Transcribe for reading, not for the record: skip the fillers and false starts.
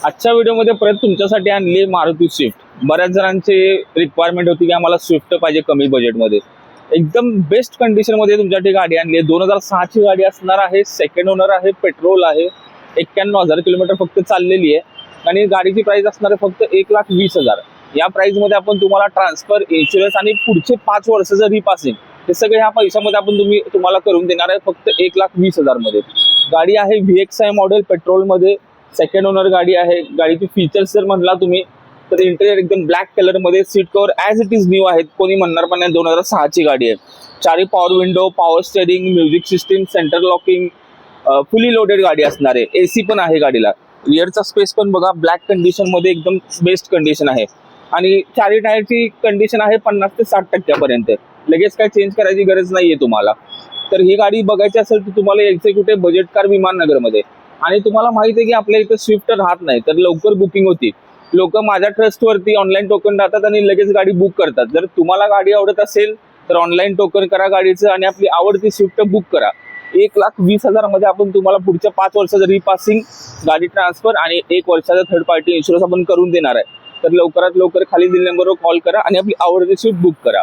आजच्या व्हिडिओमध्ये परत तुमच्यासाठी आणली मारुती स्विफ्ट. बऱ्याच जणांची रिक्वायरमेंट होती की आम्हाला स्विफ्ट पाहिजे कमी बजेटमध्ये. एकदम बेस्ट कंडिशनमध्ये तुमच्यासाठी गाडी आणली आहे. 2006 ची गाडी असणार आहे, सेकंड ओनर आहे, पेट्रोल आहे, 91,000 किलोमीटर फक्त चाललेली आहे आणि गाडीची प्राइस असणार आहे फक्त 1,20,000. या प्राइसमध्ये आपण तुम्हाला ट्रान्सफर, इन्शुरन्स आणि पुढचे 5 वर्षाचं रिपासिंग हे सगळे ह्या पैशामध्ये आपण तुम्हाला करून देणार आहे फक्त 1,20,000 मध्ये. गाडी आहे VXI मॉडेल, पेट्रोलमध्ये, सेकंड ओनर गाडी आहे. गाडीचे फीचर्स जर म्हटला तुम्ही तर इंटेरियर एकदम ब्लॅक कलर मध्ये, seat cover as it is new आहेत, कोणी म्हणणार पण नाही. 2006 ची गाडी आहे. चारी power window, power steering, music system, centre locking, fully loaded गाडी असणार आहे. AC पण आहे गाडीला. रिअरचा स्पेस पण बघा, ब्लॅक कंडिशन मध्ये एकदम बेस्ट कंडिशन आहे आणि चारी टायरची कंडिशन आहे 50 ते 60% लगेच काय चेंज करायची गरज नाहीये तुम्हाला. तर ही गाडी बघायची असेल तर तुम्हाला यायचं कुठे, बजेट कार विमाननगरमध्ये. आणि तुम्हाला माहिती आहे की आपल्या इथं स्विफ्ट राहत नाही, तर लवकर बुकिंग होती. लोक माझ्या ट्रस्टवरती ऑनलाईन टोकन राहतात आणि लगेच गाडी बुक करतात. जर तुम्हाला गाडी आवडत असेल तर ऑनलाईन टोकन करा गाडीचं आणि आपली आवडती स्विफ्ट बुक करा. 1,20,000 मध्ये आपण तुम्हाला पुढच्या 5 वर्षाचं रिपासिंग, गाडी ट्रान्सफर आणि 1 वर्षाचा थर्ड पार्टी इन्शुरन्स आपण करून देणार आहे. तर लवकरात लवकर खाली दिलेल्या नंबरवर कॉल करा आणि आपली आवडती स्विफ्ट बुक करा.